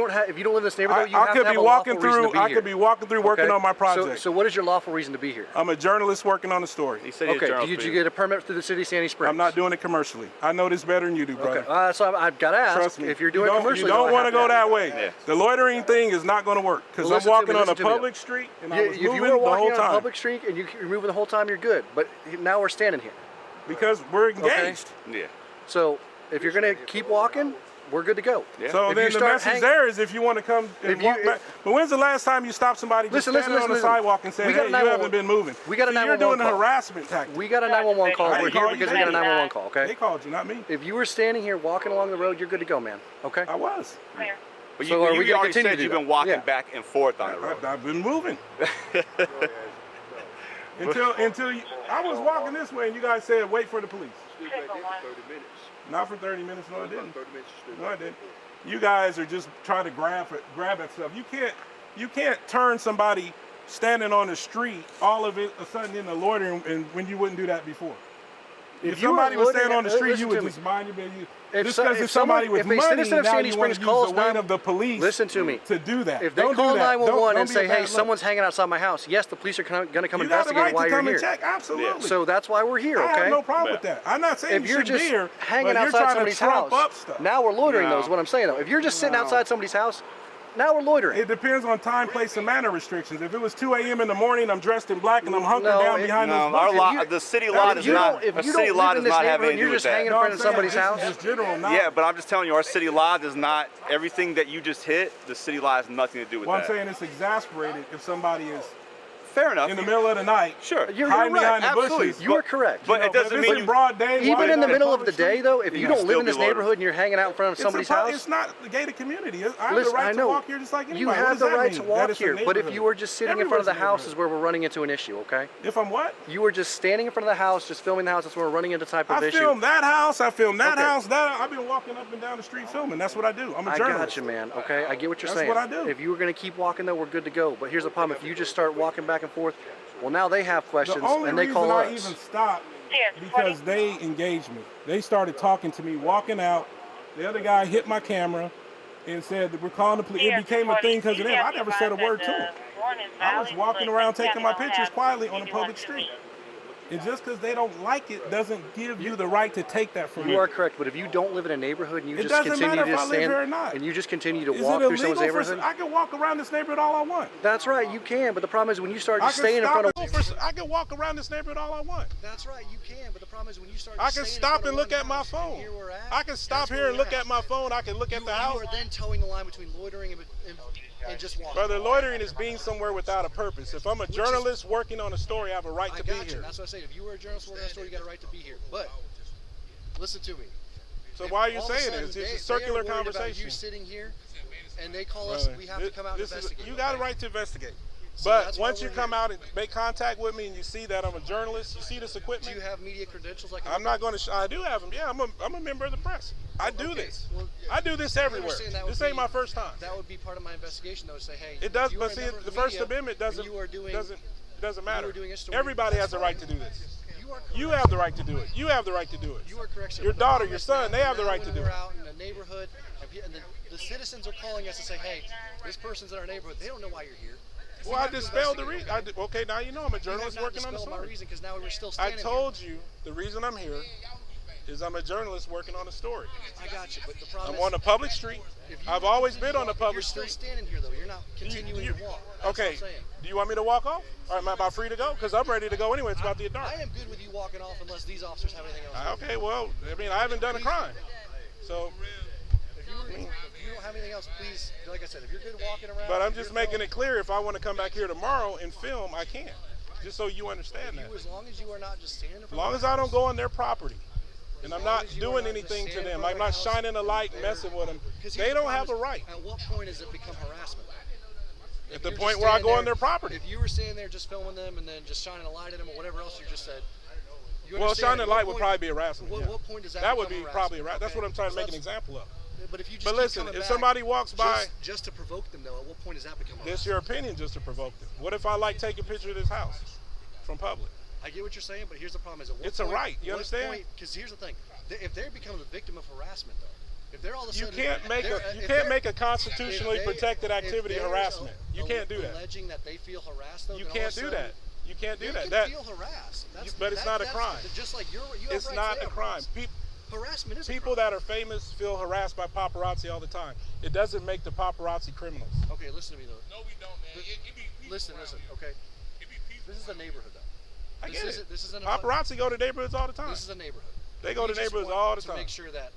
don't live in this neighborhood, you I have could to have be a walking lawful reason to through. be I here. could be walking through working Okay? on my project. So what is your lawful reason to be here? I'm a journalist working on a story. He said he had Okay, journals did for you get a permit through the city of Sandy Springs? I'm not doing it commercially. I know this better than you do, brother. Okay, so I've got to ask, Trust me. if you're doing you commercially, don't want to go that way. Yeah. The loitering thing is not going to work because Well, I'm listen to walking me, on a listen to me. public street and I was If you moving were the walking whole on a time public street and you're moving the whole time, you're good. But now we're standing here. because we're engaged. Yeah. So if you're going to keep walking, we're good to go. Yeah. So If then you the start message there is if you want to come and If you- walk back. But when's the last time you stopped somebody just Listen, standing on the listen. sidewalk and said, We got hey, a you 911 haven't been moving? We got a See, you're 911 doing a call. harassment tactic. We got a 911 call. I We're didn't here call you because we got a that. 911 call, okay? They called you, not me. If you were standing here walking along the road, you're good to go, man. Okay? I was. But So are we you gonna already continue said to you've do been that? walking Yeah. back and forth on the road. I've been moving. until I was walking this way and you guys said wait for the police. 30 minutes. Not for 30 minutes, no I didn't. 30 minutes. No I didn't. You guys are just trying to grab at stuff. You can't turn somebody standing on the street all of it a sudden into loitering and when you wouldn't do that before. If you were somebody was loitering standing on the at- street, listen you would to me. just mind your business. If Just so- because if if somebody someone- with if a money, citizen of now Sandy you want Springs to use calls the weight 9 of the police Listen to me. to do that. If they Don't call do that. 911 Don't and be say, a bad hey, look. someone's hanging outside my house, yes, the police are going to come You got the investigate right why to you're come and here. check, absolutely. So that's why we're here, I okay? have no problem Yeah. with that. I'm not saying If you you're should just be here, hanging but you're outside trying to somebody's trump house, up stuff. now we're loitering No. though, is what I'm saying though. If you're just sitting No. outside somebody's house, now we're loitering. It depends on time, place, and manner restrictions. If it was 2 a.m. in the morning, I'm dressed in black and I'm hunkered No, down it- behind No, those our bushes. law, the city law does not. If A you city don't law live in does this not have neighborhood, anything to you're do with just hanging in that. front of somebody's this house. is just general knowledge. Yeah, but I'm just telling you, our city law does not. Everything that you just hit, the city law has nothing to do with Well, that. I'm saying it's exasperated if somebody is Fair enough. in the middle of the night. Sure. You're hiding right. behind the Absolutely. bushes. You are correct. But it doesn't if it's mean in you. broad day. why Even you in the on a middle of public the day, street? though, if You you can don't live still in this be loitering. neighborhood and you're hanging out in front of somebody's house, It's not the gated community. I have listen, the right I to know. walk here just like anybody. You What have does the that right mean? to That walk it's a here. But if neighborhood. you were just sitting in front of the Everywhere's a house, neighborhood. is where we're running into an issue, okay? If I'm what? You were just standing in front of the house, just filming the house. That's where we're running into type of I issue. filmed that house. I filmed that Okay. house. I've been walking up and down the street filming. That's what I do. I'm a I journalist. got you, man. Okay, I get what you're That's saying. what I do. If you were going to keep walking, though, we're good to go. But here's the problem: if you just start walking back and forth, well, now they have questions The only and they reason call I us. even stopped because they engaged me. They started talking to me, walking out. The other guy hit my camera and said that we're calling the police. It became a thing because of them. I never said a word to him. I was walking around taking my pictures quietly on a public street. And just because they don't like it doesn't give you the right to take that from me. You are correct, but if you don't live in a neighborhood and you It just doesn't continue matter to if I live stand here or not. and you just continue to Is walk it through someone's illegal neighborhood, I can walk around this neighborhood all I want. that's right, you can. But the problem is when you start I just can staying in stop front of. I can walk around this neighborhood all I want. That's right, you can. But the problem is when you start. I just can staying in stop front and of look one at my house, and phone. here we're at, I can stop that's here where and we're look at my phone. I can look at the house. You are then towing the line between loitering and just walking. Brother, loitering is being somewhere without a purpose. If I'm a journalist working on a story, I have a right I to be got you. here. That's what I say. If you were a journalist working on a story, you got a right to be here. But listen to me. So If why are you all of a saying sudden this? they It's a are circular worried about conversation. you sitting here, and they call us, Brother, we have to come out and investigate. You got a right to investigate. So But that's why once you we're come here. out and make contact with me and you see that I'm a journalist, you see this Do equipment, you have media credentials? Like I'm not going to. I do have them. Yeah, I'm a member of the press. I do Okay, this. well, I do this I everywhere. understand that would This ain't be- my first time. That would be part of my investigation, though, to say, hey, It does, if you are but a see, member of the the First media, Amendment doesn't and you are doing, doesn't matter. you are doing a story, Everybody that's has the right to fine. do this. You are You correct. have the right to do it. You have the right to do it. You are correct, sir. Your But the daughter, problem your is son, now- they have the now right to when do we're it. out in the neighborhood, and the citizens are calling us to say, hey, this person's in our neighborhood. They don't know why you're here. Well, I dispelled the reason. Okay, now you know I'm a You have journalist not working on the dispelled my story. reason, because now we're still I standing told you the reason I'm here is I'm a journalist working on a story. here. I got you, but the problem I'm is, on a public street. if you I've always continue been on a walking, public you're still street. standing here, though. You're not continuing to walk. That's Okay, what I'm saying. do you want me to walk off? Or am I about free to go? Because I'm ready to go anyway. It's about to get dark. I am good with you walking off unless these officers have anything else. Okay, well, I mean, I haven't done a crime. So, If you don't have anything else, please, like I said, if you're good walking around. but I'm just making it clear, if I want to come back here tomorrow and film, I can. Just so you understand that. As long as you are not just standing. As long as I don't go on their property. And I'm not doing anything to them. I'm not shining a light, messing with them. They don't have a right. At what point does it become harassment? At the point where I go on their property. If you were standing there just filming them and then just shining a light at them or whatever else you just said. Well, shining a light would probably be harassment. What point does that That would be become probably harassment? that's what I'm trying to make an example of. But if you just But listen, if somebody walks by, just to provoke them though, at what point does that become harassment? that's your opinion, just to provoke them. What if I like taking a picture of this house from public? I get what you're saying, but here's the problem: is at what It's a point, right. You understand? Because here's the thing: if they become the victim of harassment, though, if they're all of a You sudden can't make a constitutionally protected activity harassment. You can't do that. Alleging that they feel harassed, though, You then can't all do of a that. You can't do sudden that. You can feel harassed. But it's not a that's crime. Just like you It's have not rights a crime. Harassment is People that are famous feel harassed by paparazzi all the time. It doesn't make the paparazzi criminals. Okay, listen to me though. No, we don't, man. It be people Listen. Okay. It be people. This is a neighborhood though. I get it. This isn't Paparazzi go to neighborhoods all the time. This is a neighborhood. They go to We just neighborhoods want all the to time. make sure that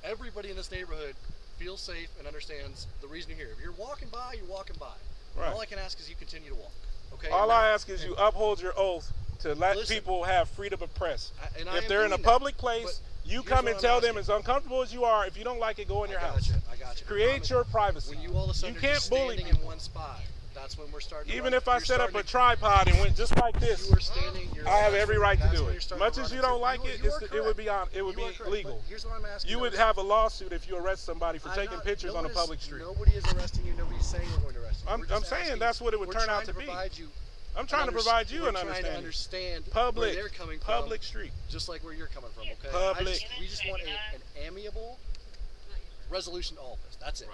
everybody in this neighborhood feels safe and understands the reason you're here. If you're walking by, you're walking by. Right. All I can ask is you continue to walk. Okay. All I ask is you uphold your oath to let Listen, people have freedom of press. I If am they're in a doing that, public but place, you here's come what and I'm tell them, asking. as uncomfortable as you are, if you don't like it, go in your house. I got you. Create your privacy. When you all of a sudden You are can't just bully standing people. in one spot, that's when we're starting to Even run- if I you're set up starting a to- tripod and went just like this, you are standing, I have every right to that's do when it. you're starting Much to as run you don't into- like it, you are it would correct. be on. It would You are be correct, legal. but here's what I'm asking. You would though. have a lawsuit if you arrest somebody for I'm taking not- pictures no on a one public is- street. Nobody is arresting you. Nobody's saying we're going to arrest you. I'm We're just saying asking- that's what it would we're turn out trying to be. provide you I'm trying to provide you an we're trying to understanding. understand Public, where they're coming from, public street. just like where you're coming from. Okay. Public. We just want an amiable resolution to all of this. That's it.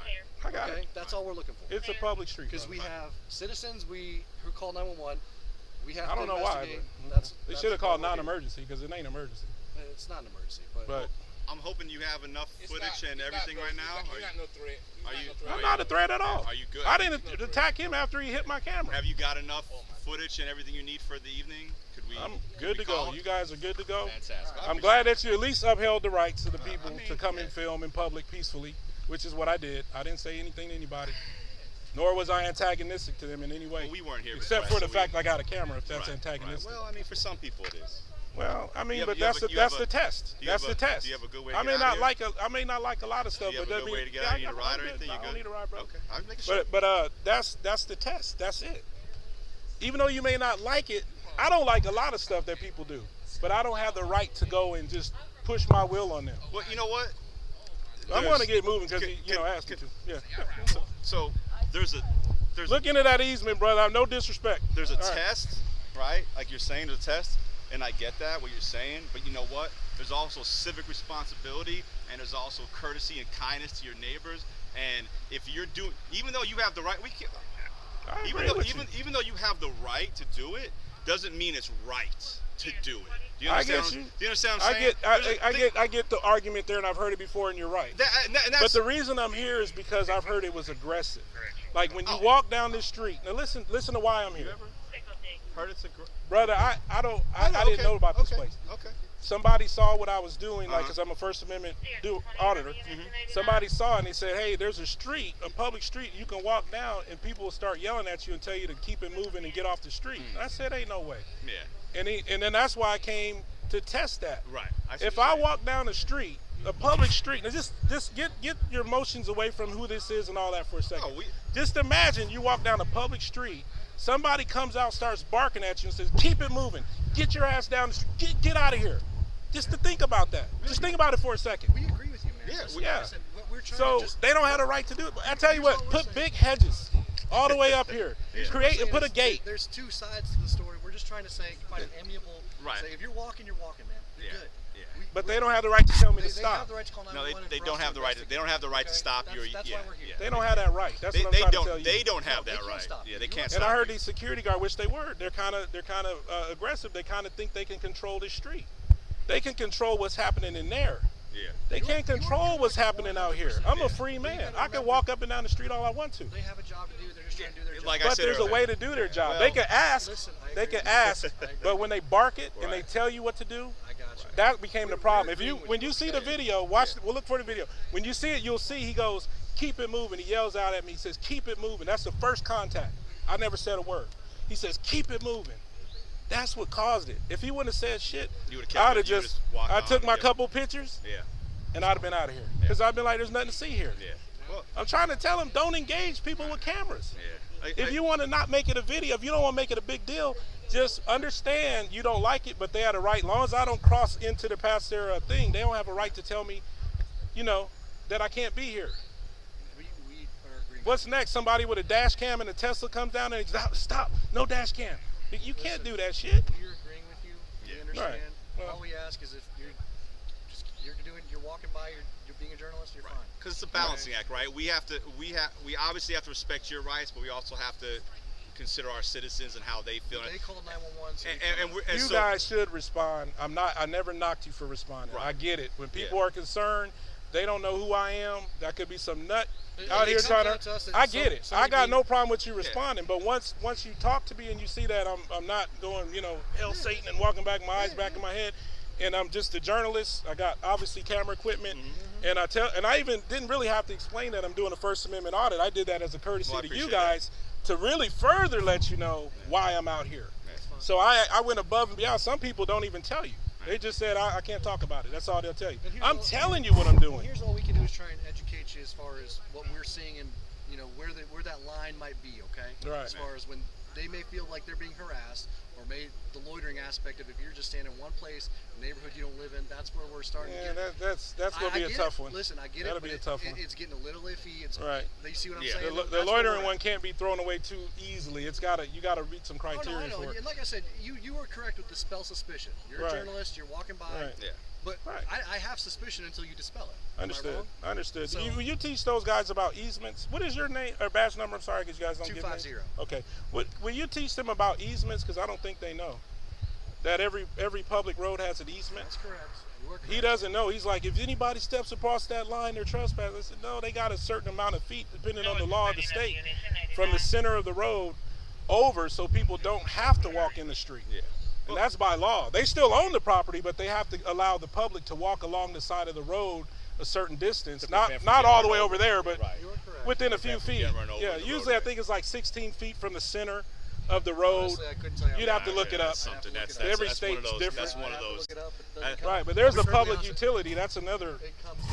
I got Okay. it. That's all we're looking for. It's a public street. Because we have citizens who call 911. We have I don't to know why. investigate. But they That's should have called what we're here. non-emergency because it ain't emergency. It's not an emergency, but But I'm hoping you have enough It's footage not- and it's everything not right no- now. You're not no threat. You're are not you- no threat. I'm not a threat at all. Are you good? I didn't attack him after he hit my camera. Have you got enough footage and everything you need for the evening? Could we? I'm could good we to go. call? You guys are good to go. Fantastic. I'm glad that you at least upheld the rights of the people mean, to come and film in public peacefully, which is what I did. I didn't say anything to anybody, nor was I antagonistic to them in any way. Well, we weren't here. Except before, for the so fact I got a camera, if that's Right, antagonistic. Well, I mean, for some people it is. Well, I mean, You have- but you have that's a- the you have that's a- the test. do you That's have the a- test. do you have a good way to I get may out not of here? like I may not like a lot of stuff, Do you but have a that good way to get yeah, out? You need a I'm ride or good. anything? I You don't good? need a ride, bro. Okay, I'm making sure. But that's the test. That's it. Even though you may not like it, I don't like a lot of stuff that people do, but I don't have the right to go and just push my will on them. Well, you know what? I'm going to get moving because Can- you asked me can- to. Yeah. So there's a Look into that easement, brother. No disrespect. there's a All right. test, right? Like you're saying, there's a test, and I get that what you're saying. But you know what? There's also civic responsibility, and there's also courtesy and kindness to your neighbors. And if you're doing, even though you have the right, we can't. I Even agree though, with you. even though you have the right to do it, doesn't mean it's right to do it. Do you I understand? get you. Do you understand what I'm I saying? get I get the argument there, and I've heard it before, and you're right. And But that's, the reason I'm here is because I've heard it was aggressive. Like when you Oh. walk down this street. Now listen to why I'm here, heard it's a brother. I didn't know about this place. Okay. Somebody saw what I was doing, like, Uh-huh. because I'm a First Amendment auditor. Somebody saw it and they said, hey, there's a street, a public street, you can walk down and people will start yelling at you and tell you to keep it moving and get off the street. And I said, ain't no way. Yeah. And then that's why I came to test that. Right. see If what I you're walk down the street, a public street, now just get your emotions away from who this is and all that for a second. No, Just imagine you walk down a public street, somebody comes out, starts barking at you and says, keep it moving, get your ass down the street, get out of here. Just to think about that. Just think about it for a second. We agree with you, man. Yeah, Listen, yeah. like I said, what we're trying So to just, they don't have the right to do it. I tell you what, put big hedges all the way up here. Create and put a gate. There's two sides to the story. We're just trying to say, find an amiable. Right. Say, if you're walking, man. You're Yeah, good. yeah. But they don't have the right to tell me They to have stop. the right to call No, 911. they and for don't us have the right. They don't have the right to Okay? stop your. That's yeah, why we're here. yeah. They don't have that right. That's what I'm They trying don't. to tell you. They don't have No, they that can't right. stop you. Yeah, they You can't want- stop. And I heard you. these security guards, which they were, they're kind of aggressive. They kind of think they can control this street. They can control what's happening in there. Yeah. They can't control what's happening out here. I'm a free You man. gotta I can remember- walk up and down the street all I want to. They have a job to do. They're just trying to do their job. Like I But said there's a earlier. way to do their job. Well, they can ask. listen, I They agree can with you. ask. I agree. But when they bark it and they Right. tell you what to do, I got you. that became the problem. If you, when you see the video, watch. We'll look for the video. When you see it, you'll see he goes, "Keep it moving." He yells out at me. He says, "Keep it moving." That's the first contact. I never said a word. He says, "Keep it moving." That's what caused it. If he wouldn't have said shit, I'd have just. I took my couple pictures. Yeah. And I'd have been out of here because I've been like, "There's nothing to see here." Yeah. Well, I'm trying to tell him, don't engage people with cameras. Yeah. If you want to not make it a video, if you don't want to make it a big deal, just understand you don't like it, but they have the right. As long as I don't cross into the Pasteur thing, they don't have a right to tell me, you know, that I can't be here. We are agreeing. What's next? Somebody with a dash cam and a Tesla comes down and stop, no dash cam. You can't do that shit. We're agreeing with you. We understand. Right. Well, all we ask is if you're walking by, you're being a journalist, you're fine. Because it's a balancing act, right? We obviously have to respect your rights, but we also have to consider our citizens and how they feel. They called 911. So you guys should respond. I never knocked you for responding. Right. I get it. When people are concerned, they don't know who I am. That could be some nut out here trying to. I get it. I got no problem with you responding. But once you talk to me and you see that I'm not going, you know, hell Satan and walking back my eyes back in my head, and I'm just a journalist. I got obviously camera equipment, and I even didn't really have to explain that I'm doing a First Amendment audit. I did that as a courtesy to you guys to really further let you know why I'm out here. So I went above and beyond. Some people don't even tell you. They just said I can't talk about it. That's all they'll tell you. I'm telling you what I'm doing. Here's all we can do is try and educate you as far as what we're seeing and you know where that line might be. Okay. Right. As far as when they may feel like they're being harassed, or the loitering aspect of if you're just standing in one place, a neighborhood you don't live in, that's where we're starting to get. That's gonna be a tough one. Listen, I get That'll it. be a tough one. It's getting a little iffy. It's right. They see what I'm saying. The loitering one can't be thrown away too easily. You gotta reach some criteria I know. for it. And like I said, you are correct with the spell suspicion. You're a journalist. You're walking by. Right. Yeah. But I have suspicion until you dispel it. Understood. Understood. So, you teach those guys about easements. What is your name or badge number? I'm sorry, because you guys don't give me. 250. Okay. Will you teach them about easements? Because I don't think they know that every public road has an easement. That's correct. You are correct. He doesn't know. He's like, if anybody steps across that line, they're trespassing. I said, no, they got a certain amount of feet, depending on the law of the state, from the center of the road over, so people don't have to walk in the street. Yeah. And that's by law. They still own the property, but they have to allow the public to walk along the side of the road a certain distance. Not all the way over there, but within a few feet. Yeah, usually I think it's like 16 feet from the center of the road. Honestly, I couldn't tell you. You'd have to look it up. Every state's different. That's one of those. Right, but there's a public utility. That's another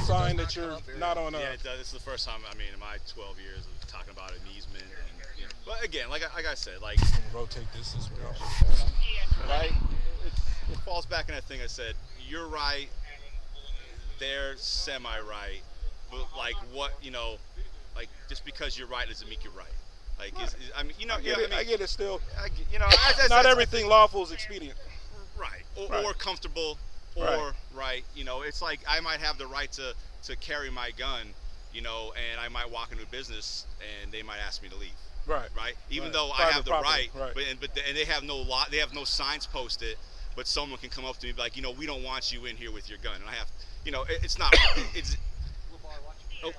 sign that you're not on. Yeah, this is the first time. I mean, in my 12 years of talking about an easement. But again, like I said, like rotate this as well. Right? It falls back in that thing I said. You're right. They're semi-right. But like what, like just because you're right doesn't make you right. Like, I mean, I get it still. Not everything lawful is expedient. Right. Or comfortable. Or right. It's like I might have the right to carry my gun, and I might walk into a business and they might ask me to leave. Right. Even though I have the right, but they have no law, they have no signs posted, but someone can come up to me and be like, we don't want you in here with your gun, and I have, it's not, it's. Oh.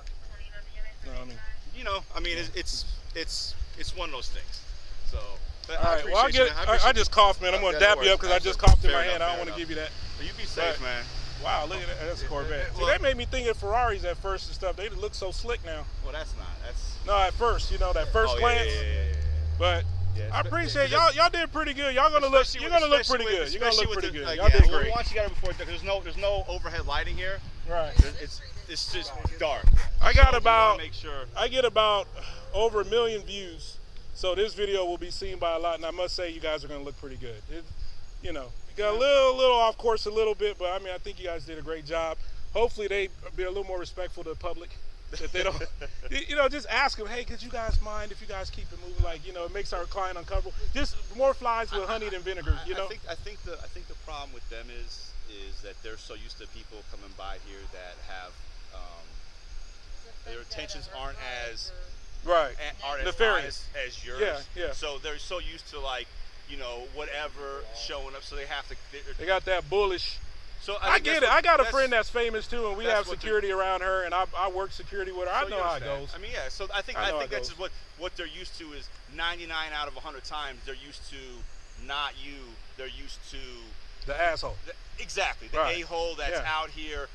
It's one of those things. So. All right. Well, I just coughed, man. I'm gonna dap you up because I just coughed in my hand. I don't want to give you that. You be safe, man. Wow, look at that. That's a Corvette. See, that made me think of Ferraris at first and stuff. They look so slick now. Well, that's not. No, at first, that first glance. Yeah. But I appreciate y'all. Y'all did pretty good. You're gonna look pretty good. You're gonna look pretty good. Y'all did great. Once you got it before, there's no overhead lighting here. Right. It's just dark. I get about over 1 million views. So this video will be seen by a lot, and I must say you guys are gonna look pretty good. You got a little off course a little bit, but I mean I think you guys did a great job. Hopefully they be a little more respectful to the public. That they don't, just ask them, hey, could you guys mind if you guys keep it moving? Like, it makes our client uncomfortable. Just more flies with honey than vinegar. I think the problem with them is that they're so used to people coming by here that have their intentions aren't as nefarious as yours. Yeah. So they're so used to whatever showing up. So they have to. They got that bullish. So I get it. I got a friend that's famous too, and we have security around her, and I work security with her. I know how it goes. I mean, yeah. So I think that's just what they're used to is 99 out of 100 times they're used to not you. They're used to The asshole. Exactly, the Right. a-hole that's Yeah. out here.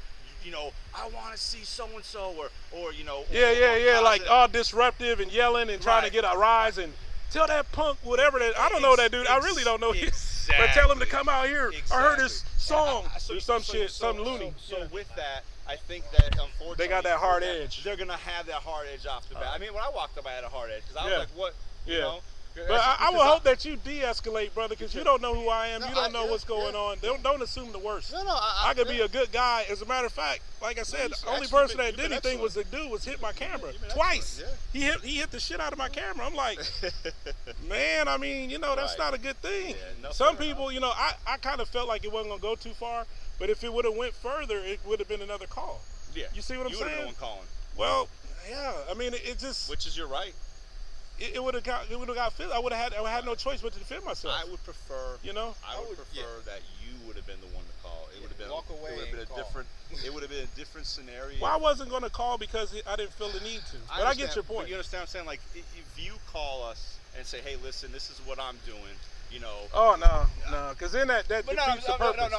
You know, I want to see so and so, or you know. Yeah, like all disruptive and yelling and trying to Right. get a rise and tell that punk whatever that. I don't know that dude. I really don't know. But tell him to come out here. I heard his song or some shit, some loony. So with that, I think that unfortunately They got that hard edge. They're gonna have that hard edge off the bat. I mean, when I walked up, I had a hard edge because I was Yeah. like, what? You Yeah. know? But I would hope that you de-escalate, brother, because you don't know who I am. No, You don't know yeah, what's going yeah. on. Don't assume the worst. No, I could be a good guy. As a matter of fact, like I said, the only person that did anything was the dude was hit my camera twice. Yeah. He hit the shit out of my camera. I'm like, man, I mean, you know, that's Right. not a good thing. Yeah, no, Some fair people, you know, I kind of felt like it wasn't gonna go too far, but if it would have went further, it would have been another call. Yeah. You see what I'm You would have saying? been the one calling, Well, yeah. I mean, it just which is your right. it would have got I would have had no choice but to defend myself. I would prefer. You know. I would prefer that you would have been the one to call. It would have been walk away It would have been and a call. different. It would have been a different scenario. Well, I wasn't going to call because I didn't feel the need to. But I get understand, your point. But you understand what I'm saying? Like, if you call us and say, "Hey, listen, this is what I'm doing," you know. Oh no, because then that But defeats the purpose.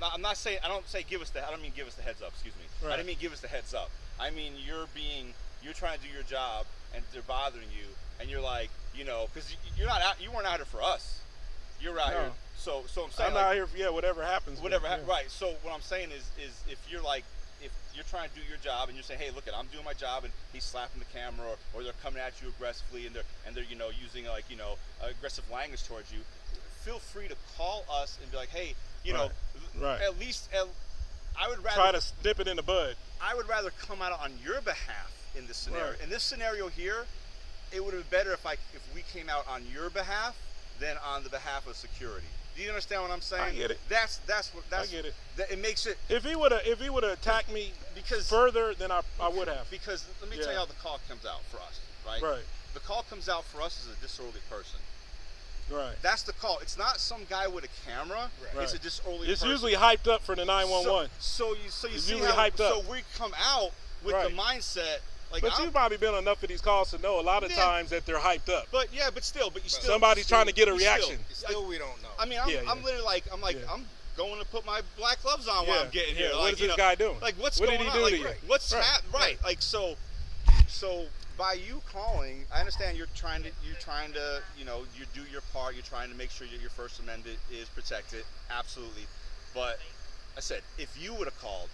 I'm not saying. I don't say give us the. I don't mean give us the heads up. Excuse me. Right. I didn't mean give us the heads up. I mean you're trying to do your job and they're bothering you and you're like, you know, because you weren't out here for us. You're out here. So I'm saying I'm out here for whatever happens. Right. So what I'm saying is if you're trying to do your job and you're saying, hey, look, I'm doing my job, and he's slapping the camera or they're coming at you aggressively and they're you know using aggressive language towards you, feel free to call us and be like, hey, you know, at least I would rather try to snip it in the bud. I would rather come out on your behalf in this scenario. Right. In this scenario here, it would have been better if we came out on your behalf than on the behalf of security. Do you understand what I'm saying? I get it. That's I get it. It makes it. If he would have attacked me further, then I would have. Because let me tell you how the call comes out for us, right? Right. The call comes out for us as a disorderly person. Right. That's the call. It's not some guy with a camera. Right. It's a disorderly It's person. usually hyped up for the 911. So you It's see usually how hyped up. So we come out with the mindset like. But you've probably been on enough of these calls to know a lot of times that they're hyped up. But still. Somebody's trying to get a reaction. Still, we don't know. I mean, I'm literally like, I'm going to put my black gloves on while I'm getting here. What Like, is this guy doing? Like, what's what going did he on? do Like, to you? what's happening? Right. Like, so by you calling, I understand you're trying to, you know, you do your part. You're trying to make sure that your First Amendment is protected. Absolutely. But I said, if you would have called,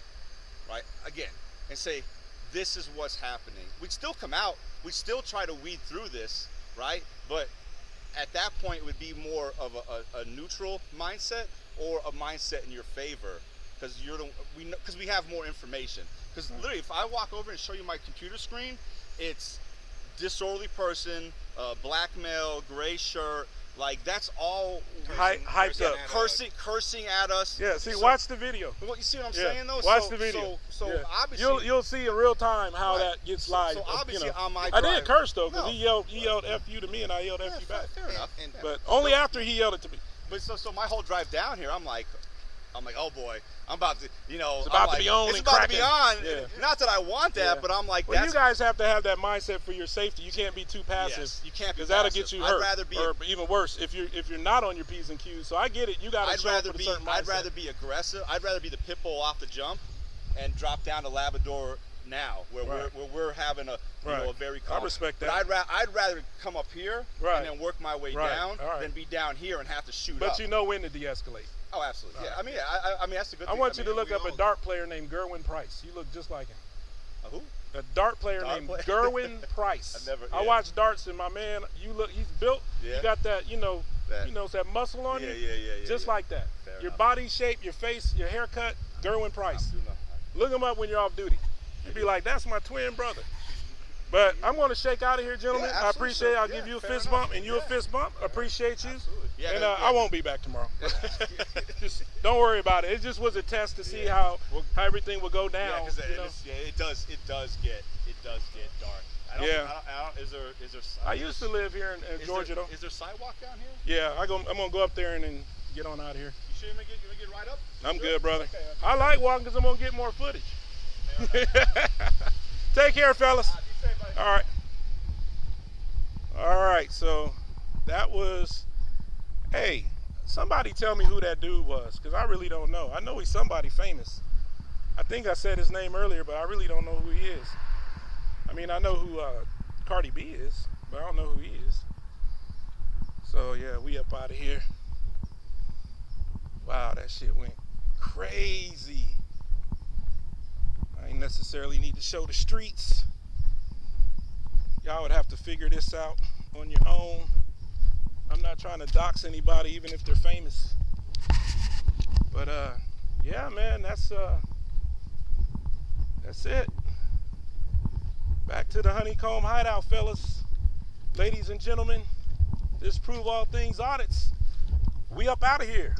right, again, and say, this is what's happening, we'd still come out. We'd still try to weed through this, right? But at that point, it would be more of a neutral mindset or a mindset in your favor, because we have more information. Because literally, if I walk over and show you my computer screen, it's disorderly person, black male, gray shirt. Like, that's all hyped up, cursing at us. Yeah, see, watch the video. Well, you see what I'm saying, though? Watch the video. So obviously, you'll see in real time how that gets live. So obviously, on my I drive, didn't curse though, because he yelled "F you" to me, and I yelled "F you" back. Fair enough. But only after he yelled it to me. But so my whole drive down here, I'm like, oh boy, I'm about to, you know, it's about to be on. It's about to be on. Yeah. Not that I want that, but I'm like, well, you guys have to have that mindset for your safety. You can't be too passive. Yes, you can't be because that'll get you hurt. I'd rather be, or even worse, if you're not on your P's and Q's. So I get it. You got to show up with a certain mindset. I'd rather be aggressive. I'd rather be the pit bull off the jump, and drop down to Labrador now, where we're having a a very calm. I respect that. But I'd rather come up here and then work my way down than be down here and have to shoot up. But you know when to de-escalate. Oh, absolutely. Yeah. I mean, that's a good I thing. want you to look up a dart player named Gerwin Price. You look just like him. A who? A dart player named Gerwin Price. I watch darts, and my man, he's built. Yeah. You got that, that muscle on you. Yeah. Just like that. Fair your enough. body shape, your face, your haircut. Gerwin Price. Look him up when you're off duty. You'd be like, that's my twin brother. But I'm going to shake out of here, gentlemen. I appreciate it. I'll give you a fist bump, and you a fist bump. Appreciate you. Yeah, and I won't be back tomorrow. Just don't worry about it. It just was a test to see how everything will go down. It does get dark. Is there? I used to live here in Georgia, though. Is there sidewalk down here? Yeah, I'm gonna go up there and then get on out of here. You sure you want to get right up? I'm good, brother. Okay. I like walking because I'm gonna get more footage. Take care, fellas. Be safe, buddy. All right. So that was, hey, Somebody tell me who that dude was, because I really don't know. I know he's somebody famous. I think I said his name earlier, but I really don't know who he is. I mean, I know who Cardi B is, but I don't know who he is. So yeah, we up out of here. Wow, that shit went crazy. I ain't necessarily need to show the streets. Y'all would have to figure this out on your own. I'm not trying to dox anybody, even if they're famous. But yeah, man, that's it. Back to the honeycomb hideout, fellas. Ladies and gentlemen, this Prove All Things Audits. We up out of here.